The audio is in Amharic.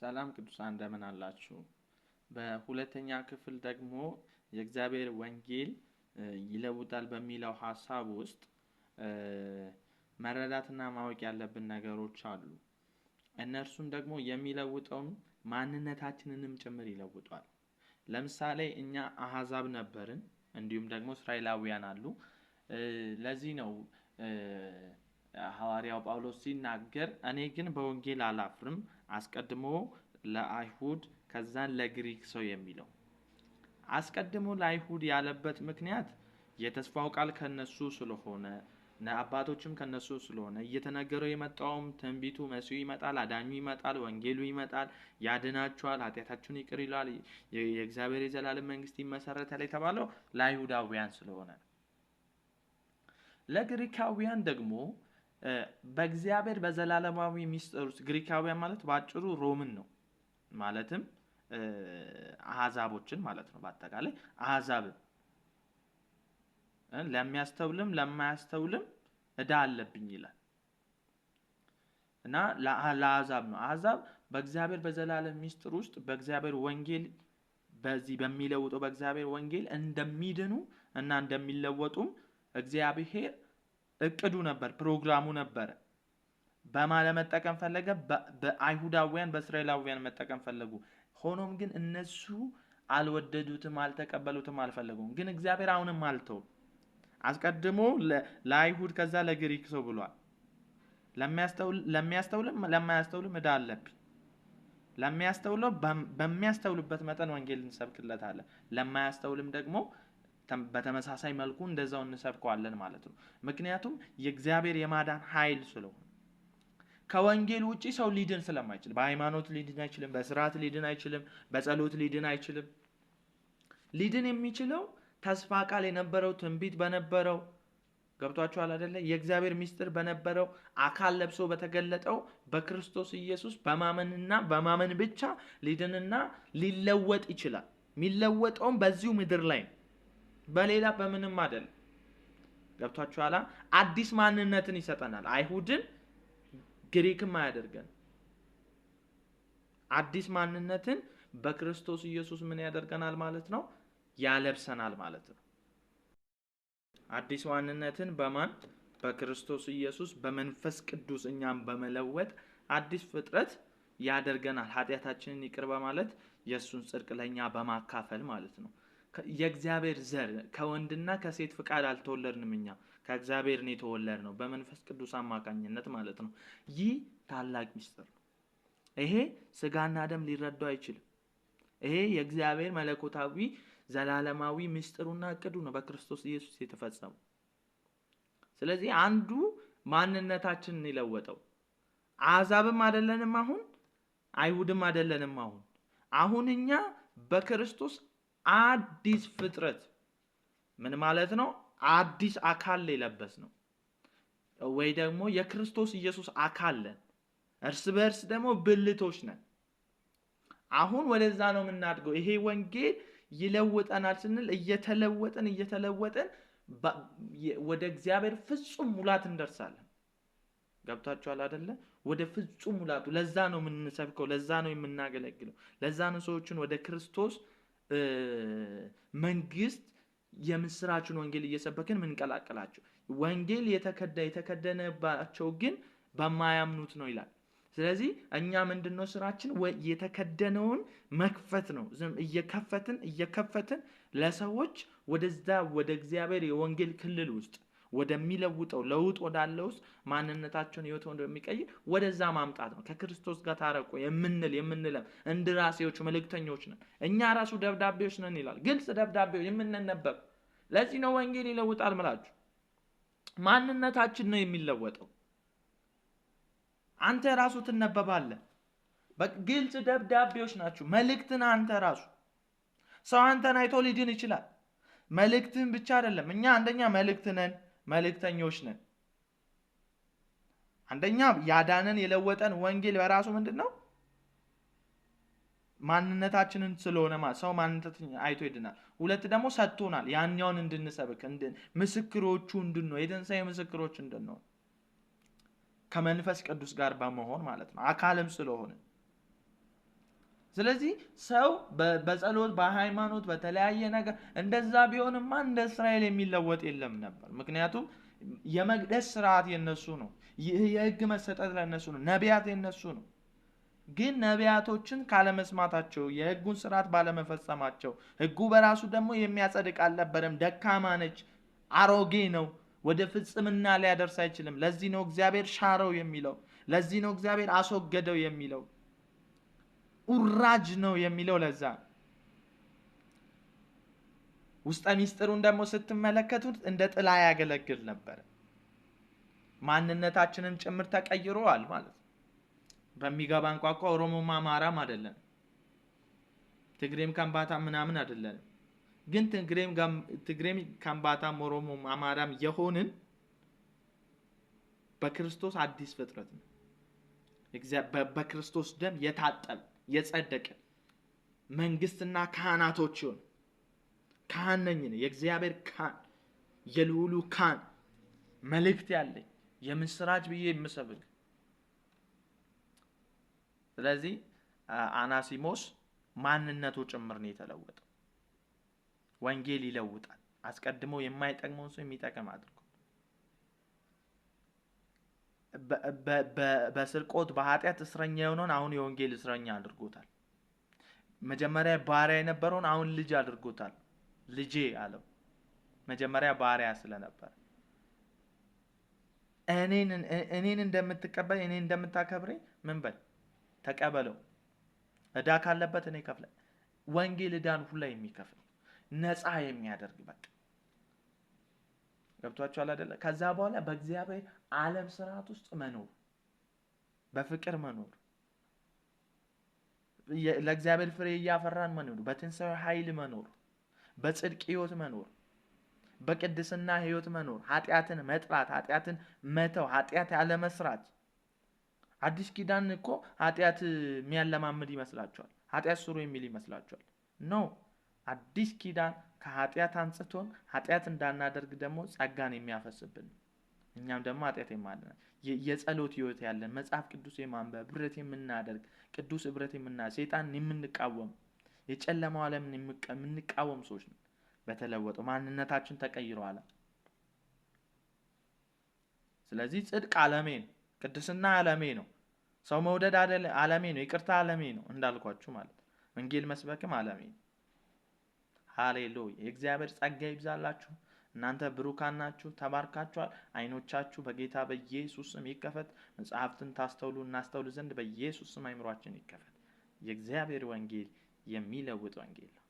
ሰላም ቅዱሳን እንደምን አላችሁ? በሁለተኛ ክፍል ደግሞ የእግዚአብሔር ወንጌል ይለውጣል በሚለው ሐሳብ ውስጥ መረዳትና ማወቅ ያለብን ነገሮች አሉ። እነርሱም ደግሞ የሚለውጠውን ማንነታችንንም ጭምር ይለውጣል። ለምሳሌ እኛ አሕዛብ ነበርን፣ እንዲሁም ደግሞ እስራኤላውያን አሉ። ለዚህ ነው ሐዋርያው ጳውሎስ ሲናገር እኔ ግን በወንጌል አላፍርም አስቀድሞ ለአይሁድ ከዛን ለግሪክ ሰው የሚለው አስቀድሞ ለአይሁድ ያለበት ምክንያት የተስፋው ቃል ከነሱ ስለሆነ አባቶችም ከነሱ ስለሆነ እየተነገረው የመጣውም ትንቢቱ መሲሁ ይመጣል፣ አዳኙ ይመጣል፣ ወንጌሉ ይመጣል፣ ያድናቸዋል፣ ኃጢአታችሁን ይቅር ይላል፣ የእግዚአብሔር የዘላለም መንግስት ይመሰረታል የተባለው ለአይሁዳውያን ስለሆነ ለግሪካውያን ደግሞ በእግዚአብሔር በዘላለማዊ ሚስጥር ውስጥ ግሪካውያን ማለት ባጭሩ ሮምን ነው። ማለትም አሕዛቦችን ማለት ነው። በአጠቃላይ አሕዛብን ለሚያስተውልም ለማያስተውልም ዕዳ አለብኝ ይላል እና ለአሕዛብ ነው። አሕዛብ በእግዚአብሔር በዘላለም ሚስጥር ውስጥ በእግዚአብሔር ወንጌል በዚህ በሚለውጠው በእግዚአብሔር ወንጌል እንደሚድኑ እና እንደሚለወጡም እግዚአብሔር እቅዱ ነበር፣ ፕሮግራሙ ነበረ። በማን ለመጠቀም ፈለገ? በአይሁዳውያን በእስራኤላውያን መጠቀም ፈለጉ። ሆኖም ግን እነሱ አልወደዱትም፣ አልተቀበሉትም፣ አልፈለጉም። ግን እግዚአብሔር አሁንም አልተውም። አስቀድሞ ለአይሁድ ከዛ ለግሪክ ሰው ብሏል። ለሚያስተውልም ለማያስተውልም ዕዳ አለብኝ። ለሚያስተውለው በሚያስተውልበት መጠን ወንጌል እንሰብክለታለን። ለማያስተውልም ደግሞ በተመሳሳይ መልኩ እንደዛው እንሰብከዋለን ማለት ነው። ምክንያቱም የእግዚአብሔር የማዳን ኃይል ስለሆነ ከወንጌል ውጪ ሰው ሊድን ስለማይችል በሃይማኖት ሊድን አይችልም፣ በስርዓት ሊድን አይችልም፣ በጸሎት ሊድን አይችልም። ሊድን የሚችለው ተስፋ ቃል የነበረው ትንቢት በነበረው ገብቷችኋል አይደለ? የእግዚአብሔር ምስጢር በነበረው አካል ለብሶ በተገለጠው በክርስቶስ ኢየሱስ በማመንና በማመን ብቻ ሊድንና ሊለወጥ ይችላል። የሚለወጠውም በዚሁ ምድር ላይ ነው፣ በሌላ በምንም አይደለም። ገብቷችኋል? አዲስ ማንነትን ይሰጠናል። አይሁድን ግሪክም አያደርገን። አዲስ ማንነትን በክርስቶስ ኢየሱስ ምን ያደርገናል ማለት ነው? ያለብሰናል ማለት ነው። አዲስ ማንነትን በማን? በክርስቶስ ኢየሱስ በመንፈስ ቅዱስ እኛም በመለወጥ አዲስ ፍጥረት ያደርገናል። ኃጢአታችንን ይቅር በማለት የእሱን ጽድቅ ለእኛ በማካፈል ማለት ነው። የእግዚአብሔር ዘር ከወንድና ከሴት ፍቃድ አልተወለድንም። እኛ ከእግዚአብሔር ነው የተወለድነው በመንፈስ ቅዱስ አማካኝነት ማለት ነው። ይህ ታላቅ ምስጢር ነው። ይሄ ስጋና ደም ሊረዳው አይችልም። ይሄ የእግዚአብሔር መለኮታዊ ዘላለማዊ ምስጢሩና እቅዱ ነው በክርስቶስ ኢየሱስ የተፈጸመው። ስለዚህ አንዱ ማንነታችንን ይለወጠው። አሕዛብም አይደለንም አሁን፣ አይሁድም አይደለንም አሁን እኛ በክርስቶስ አዲስ ፍጥረት ምን ማለት ነው? አዲስ አካል የለበስ ነው ወይ ደግሞ የክርስቶስ ኢየሱስ አካል ነን። እርስ በርስ ደግሞ ብልቶች ነን። አሁን ወደዛ ነው የምናድገው። ይሄ ወንጌል ይለውጠናል ስንል እየተለወጥን ወደ እግዚአብሔር ፍጹም ሙላት እንደርሳለን። ገብታችኋል አይደለ? ወደ ፍጹም ሙላቱ። ለዛ ነው የምንሰብከው፣ ለዛ ነው የምናገለግለው፣ ለዛ ነው ሰዎችን ወደ ክርስቶስ መንግስት የምስራችን ወንጌል እየሰበክን ምንቀላቀላቸው። ወንጌል የተከደነባቸው ግን በማያምኑት ነው ይላል። ስለዚህ እኛ ምንድነው ስራችን? የተከደነውን መክፈት ነው። እየከፈትን ለሰዎች ወደዛ ወደ እግዚአብሔር የወንጌል ክልል ውስጥ ወደሚለውጠው ለውጥ ወዳለው ውስጥ ማንነታቸውን ህይወት ወደሚቀይር ወደዛ ማምጣት ነው። ከክርስቶስ ጋር ታረቁ የምንለም እንድራሴዎች መልእክተኞች ነን። እኛ ራሱ ደብዳቤዎች ነን ይላል። ግልጽ ደብዳቤዎች የምንነበብ። ለዚህ ነው ወንጌል ይለውጣል ምላችሁ። ማንነታችን ነው የሚለወጠው። አንተ ራሱ ትነበባለህ። በግልጽ ደብዳቤዎች ናችሁ። መልእክትን አንተ ራሱ ሰው አንተን አይቶ ሊድን ይችላል። መልእክትን ብቻ አይደለም። እኛ አንደኛ መልእክት ነን፣ መልእክተኞች ነን። አንደኛ ያዳነን የለወጠን ወንጌል በራሱ ምንድነው? ማንነታችንን ስለሆነ ሰው ማንነታችንን አይቶ ይድናል። ሁለት ደግሞ ሰጥቶናል፣ ያኛውን እንድንሰብክ ምስክሮቹ እንድንሆን፣ የትንሣኤ ምስክሮች እንድንሆን ከመንፈስ ቅዱስ ጋር በመሆን ማለት ነው። አካልም ስለሆነ ስለዚህ ሰው በጸሎት በሃይማኖት በተለያየ ነገር እንደዛ ቢሆንማ እንደ እስራኤል የሚለወጥ የለም ነበር። ምክንያቱም የመቅደስ ስርዓት የነሱ ነው። የህግ መሰጠት ለነሱ ነው። ነቢያት የነሱ ነው። ግን ነቢያቶችን ካለመስማታቸው የህጉን ስርዓት ባለመፈጸማቸው ህጉ በራሱ ደግሞ የሚያጸድቅ አልነበረም። ደካማ ነች፣ አሮጌ ነው፣ ወደ ፍጽምና ሊያደርስ አይችልም። ለዚህ ነው እግዚአብሔር ሻረው የሚለው። ለዚህ ነው እግዚአብሔር አስወገደው የሚለው። ኡራጅ ነው የሚለው ለዛ። ውስጠ ሚስጥሩን ደግሞ ስትመለከቱት እንደ ጥላ ያገለግል ነበር። ማንነታችንን ጭምር ተቀይሯል ማለት ነው። በሚገባን ቋንቋ ኦሮሞማ አማራም አይደለም፣ ትግሬም ከምባታ ምናምን አይደለም። ግን ትግሬም ከምባታም ኦሮሞም አማራም የሆንን በክርስቶስ አዲስ ፍጥረት ነው። በክርስቶስ ደም የታጠብ የጸደቀ መንግስትና ካህናቶች ይሁን። ካህን ነኝ ነው፣ የእግዚአብሔር ካህን፣ የልዑሉ ካህን፣ መልእክት ያለኝ የምስራች ብዬ የምሰብክ። ስለዚህ አናሲሞስ ማንነቱ ጭምር ነው የተለወጠው። ወንጌል ይለውጣል። አስቀድሞ የማይጠቅመውን ሰው የሚጠቅም አድርጎ በስርቆት በኃጢአት እስረኛ የሆነውን አሁን የወንጌል እስረኛ አድርጎታል። መጀመሪያ ባሪያ የነበረውን አሁን ልጅ አድርጎታል። ልጄ አለው። መጀመሪያ ባሪያ ስለነበር እኔን እንደምትቀበል እኔን እንደምታከብረኝ ምን በል ተቀበለው። እዳ ካለበት እኔ ከፍለ ወንጌል እዳን ሁላ የሚከፍል ነፃ የሚያደርግ በቃ ገብቷችኋል አይደለ? ከዛ በኋላ በእግዚአብሔር ዓለም ስርዓት ውስጥ መኖር፣ በፍቅር መኖር፣ ለእግዚአብሔር ፍሬ እያፈራን መኖር፣ በትንሣኤ ኃይል መኖር፣ በጽድቅ ህይወት መኖር፣ በቅድስና ህይወት መኖር፣ ኃጢአትን መጥላት፣ ኃጢአትን መተው፣ ኃጢአት ያለ መስራት። አዲስ ኪዳን እኮ ኃጢአት የሚያለማምድ ይመስላችኋል? ኃጢአት ስሩ የሚል ይመስላችኋል? ኖ። አዲስ ኪዳን ከኃጢአት አንጽቶን ኃጢአት እንዳናደርግ ደግሞ ጸጋን የሚያፈስብን፣ እኛም ደግሞ ኃጢአት የማለን የጸሎት ህይወት ያለን፣ መጽሐፍ ቅዱስ የማንበብ ህብረት የምናደርግ፣ ቅዱስ ህብረት የምናደርግ፣ ሰይጣንን የምንቃወም፣ የጨለማው ዓለምን የምንቃወም ሰዎች ነው። በተለወጠው ማንነታችን ተቀይሯል። ስለዚህ ጽድቅ ዓለሜ ነው፣ ቅድስና ዓለሜ ነው፣ ሰው መውደድ ዓለሜ ነው፣ ይቅርታ ዓለሜ ነው እንዳልኳችሁ ማለት ነው። ወንጌል መስበክም ዓለሜ ነው። ሃሌሉያ! የእግዚአብሔር ጸጋ ይብዛላችሁ። እናንተ ብሩካን ናችሁ፣ ተባርካችኋል። አይኖቻችሁ በጌታ በኢየሱስ ስም ይከፈት። መጽሐፍትን ታስተውሉ እናስተውል ዘንድ በኢየሱስ ስም አይምሯችን ይከፈት። የእግዚአብሔር ወንጌል የሚለውጥ ወንጌል ነው።